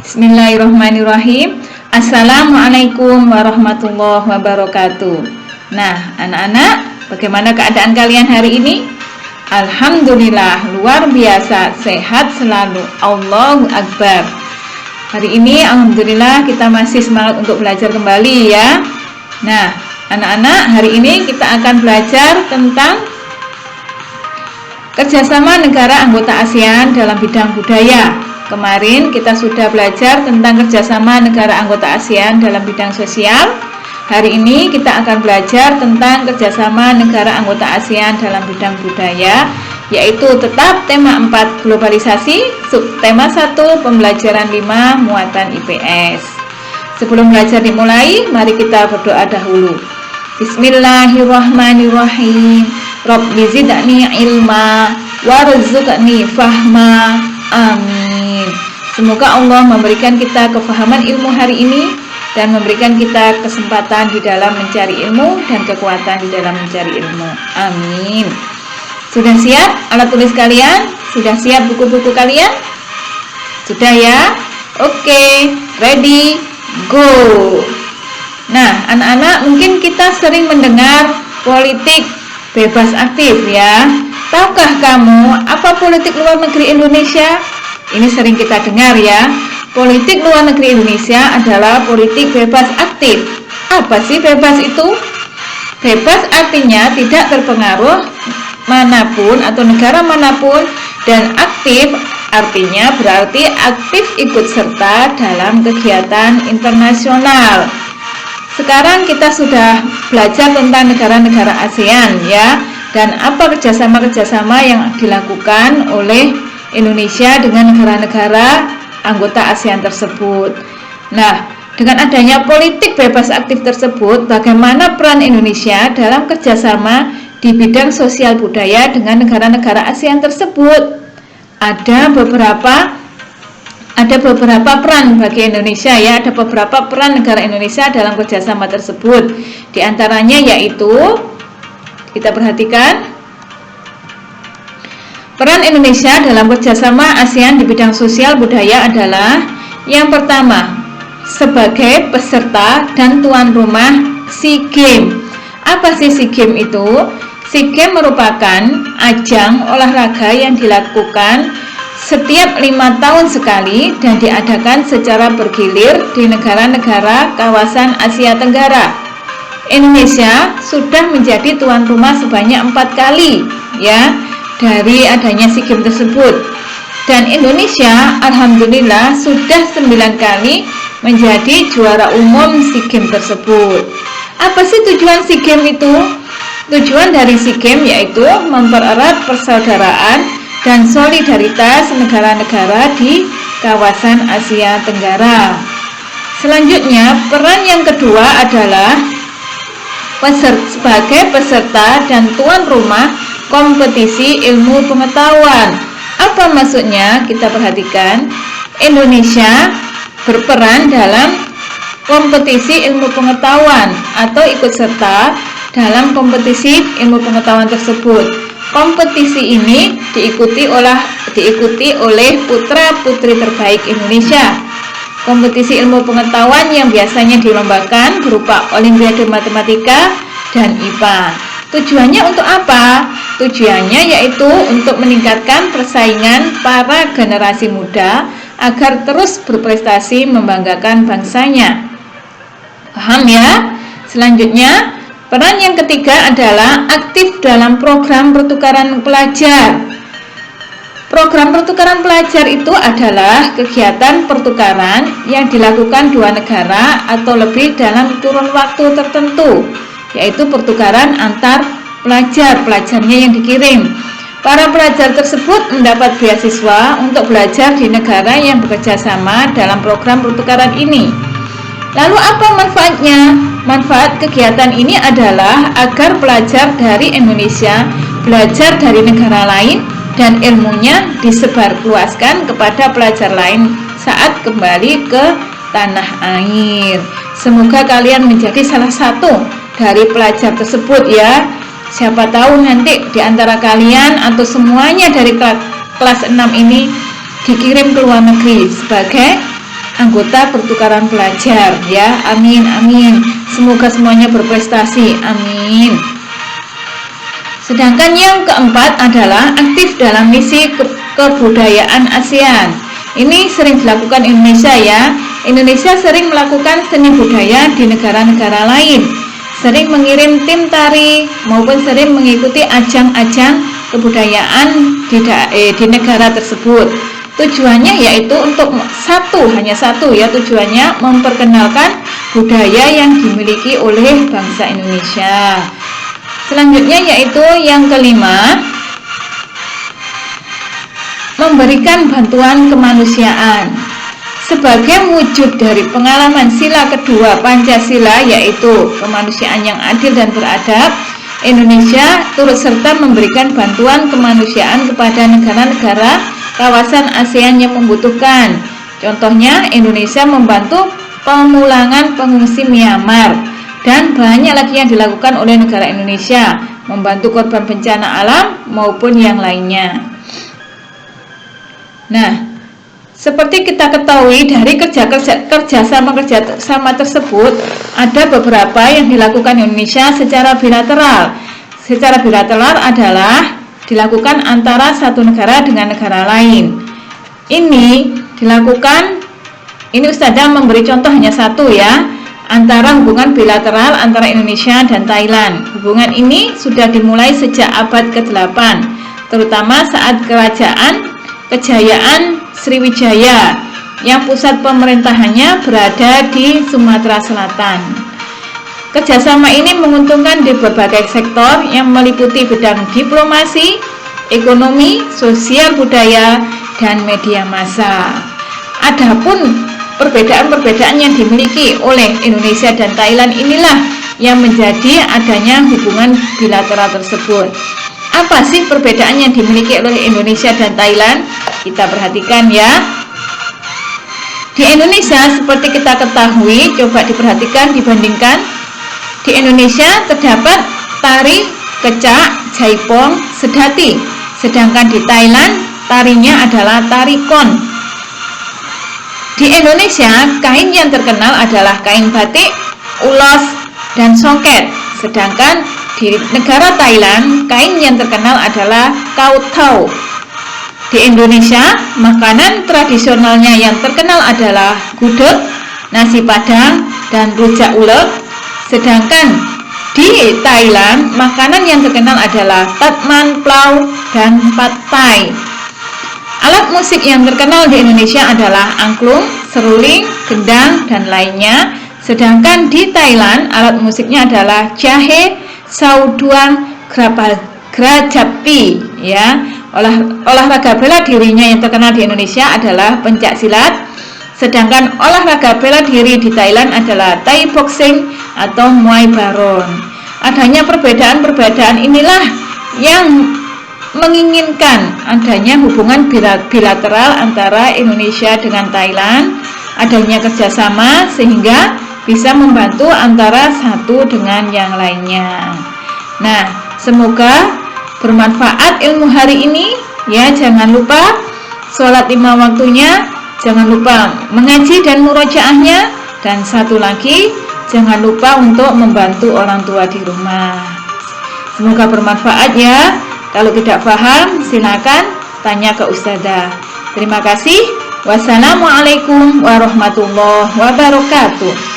Bismillahirrahmanirrahim. Assalamualaikum warahmatullahi wabarakatuh. Nah, anak-anak, bagaimana keadaan kalian hari ini? Alhamdulillah, luar biasa, sehat selalu. Allahu Akbar. Hari ini alhamdulillah kita masih semangat untuk belajar kembali ya. Nah, anak-anak, hari ini kita akan belajar tentang kerjasama negara anggota ASEAN dalam bidang budaya. Kemarin kita sudah belajar tentang kerjasama negara anggota ASEAN dalam bidang sosial. Hari ini kita akan belajar tentang kerjasama negara anggota ASEAN dalam bidang budaya, yaitu tetap tema 4 globalisasi, subtema 1 pembelajaran 5 muatan IPS. Sebelum belajar dimulai, mari kita berdoa dahulu. Bismillahirrahmanirrahim. Rabbi zidni ilma warzuqni fahma. Amin. Semoga Allah memberikan kita kefahaman ilmu hari ini dan memberikan kita kesempatan di dalam mencari ilmu dan kekuatan di dalam mencari ilmu. Amin. Sudah siap alat tulis kalian? Sudah siap buku-buku kalian? Sudah ya? Oke, ready, go. Nah, anak-anak, mungkin kita sering mendengar politik bebas aktif ya. Tahukah kamu apa politik luar negeri Indonesia? Ini sering kita dengar ya. Politik luar negeri Indonesia adalah politik bebas aktif. Apa sih bebas itu? Bebas artinya tidak terpengaruh manapun atau negara manapun, dan aktif artinya berarti aktif ikut serta dalam kegiatan internasional. Sekarang kita sudah belajar tentang negara-negara ASEAN ya, dan apa kerjasama-kerjasama yang dilakukan oleh Indonesia dengan negara-negara anggota ASEAN tersebut. Nah, dengan adanya politik bebas aktif tersebut, bagaimana peran Indonesia dalam kerjasama di bidang sosial budaya dengan negara-negara ASEAN tersebut? Ada beberapa peran bagi Indonesia ya, ada beberapa peran negara Indonesia dalam kerjasama tersebut. Di antaranya yaitu, kita perhatikan, peran Indonesia dalam kerjasama ASEAN di bidang sosial budaya adalah yang pertama, sebagai peserta dan tuan rumah SEA Games. Apa sih SEA Games itu? SEA Games merupakan ajang olahraga yang dilakukan setiap 5 tahun sekali dan diadakan secara bergilir di negara-negara kawasan Asia Tenggara. Indonesia sudah menjadi tuan rumah sebanyak 4 kali ya dari adanya SEA Games tersebut, dan Indonesia alhamdulillah sudah 9 kali menjadi juara umum SEA Games tersebut. Apa sih tujuan SEA Games itu? Tujuan dari SEA Games yaitu mempererat persaudaraan dan solidaritas negara-negara di kawasan Asia Tenggara. Selanjutnya, peran yang kedua adalah sebagai peserta dan tuan rumah kompetisi ilmu pengetahuan. Apa maksudnya? Kita perhatikan, Indonesia berperan dalam kompetisi ilmu pengetahuan atau ikut serta dalam kompetisi ilmu pengetahuan tersebut. Kompetisi ini diikuti oleh putra-putri terbaik Indonesia. Kompetisi ilmu pengetahuan yang biasanya dilombakan berupa Olimpiade Matematika dan IPA. Tujuannya untuk apa? Tujuannya yaitu untuk meningkatkan persaingan para generasi muda agar terus berprestasi membanggakan bangsanya. Paham ya? Selanjutnya, peran yang ketiga adalah aktif dalam program pertukaran pelajar. Program pertukaran pelajar itu adalah kegiatan pertukaran yang dilakukan dua negara atau lebih dalam kurun waktu tertentu, yaitu pertukaran antar pelajarnya yang dikirim. Para pelajar tersebut mendapat beasiswa untuk belajar di negara yang bekerja sama dalam program pertukaran ini. Lalu apa manfaatnya? Manfaat kegiatan ini adalah agar pelajar dari Indonesia belajar dari negara lain dan ilmunya disebarluaskan kepada pelajar lain saat kembali ke tanah air. Semoga kalian menjadi salah satu dari pelajar tersebut ya. Siapa tahu nanti di antara kalian atau semuanya dari kelas 6 ini dikirim ke luar negeri sebagai anggota pertukaran pelajar ya. Amin, amin. Semoga semuanya berprestasi. Amin. Sedangkan yang keempat adalah aktif dalam misi kebudayaan ASEAN. Ini sering dilakukan Indonesia ya. Indonesia sering melakukan seni budaya di negara-negara lain, sering mengirim tim tari maupun sering mengikuti ajang-ajang kebudayaan di negara tersebut. Tujuannya yaitu untuk hanya satu ya, tujuannya memperkenalkan budaya yang dimiliki oleh bangsa Indonesia. Selanjutnya yaitu yang kelima, memberikan bantuan kemanusiaan. Sebagai wujud dari pengalaman sila kedua Pancasila yaitu kemanusiaan yang adil dan beradab, Indonesia turut serta memberikan bantuan kemanusiaan kepada negara-negara kawasan ASEAN yang membutuhkan. Contohnya, Indonesia membantu pemulangan pengungsi Myanmar, dan banyak lagi yang dilakukan oleh negara Indonesia, membantu korban bencana alam maupun yang lainnya. Nah, seperti kita ketahui dari kerjasama tersebut, ada beberapa yang dilakukan Indonesia secara bilateral. Secara bilateral adalah dilakukan antara satu negara dengan negara lain. Ini dilakukan, ini Ustazah memberi contoh hanya satu ya, antara hubungan bilateral antara Indonesia dan Thailand. Hubungan ini sudah dimulai sejak abad ke-8, terutama saat Kejayaan Sriwijaya yang pusat pemerintahannya berada di Sumatera Selatan. Kerjasama ini menguntungkan di berbagai sektor yang meliputi bidang diplomasi, ekonomi, sosial budaya, dan media massa. Adapun perbedaan-perbedaan yang dimiliki oleh Indonesia dan Thailand inilah yang menjadi adanya hubungan bilateral tersebut. Apa sih perbedaan yang dimiliki oleh Indonesia dan Thailand? Kita perhatikan ya. Di Indonesia seperti kita ketahui, coba diperhatikan, dibandingkan. Di Indonesia terdapat tari, kecak, jaipong, sedati. Sedangkan di Thailand tarinya adalah tari kon. Di Indonesia kain yang terkenal adalah kain batik, ulos, dan songket. Sedangkan di negara Thailand kain yang terkenal adalah kaut thau. Di Indonesia makanan tradisionalnya yang terkenal adalah gudeg, nasi padang, dan rujak ulek. Sedangkan di Thailand makanan yang terkenal adalah pat man plau dan pad thai. Alat musik yang terkenal di Indonesia adalah angklung, seruling, gendang, dan lainnya. Sedangkan di Thailand alat musiknya adalah jahe, sauduang, grajapti ya. Olahraga bela dirinya yang terkenal di Indonesia adalah pencak silat. Sedangkan olahraga bela diri di Thailand adalah Thai boxing atau Muay Baron. Adanya perbedaan-perbedaan inilah yang menginginkan adanya hubungan bilateral antara Indonesia dengan Thailand, adanya kerjasama sehingga bisa membantu antara satu dengan yang lainnya. Nah, semoga bermanfaat ilmu hari ini ya. Jangan lupa sholat 5 waktunya, jangan lupa mengaji dan murojaahnya, dan satu lagi jangan lupa untuk membantu orang tua di rumah. Semoga bermanfaat ya. Kalau tidak paham silakan tanya ke Ustazah. Terima kasih. Wassalamualaikum warahmatullahi wabarakatuh.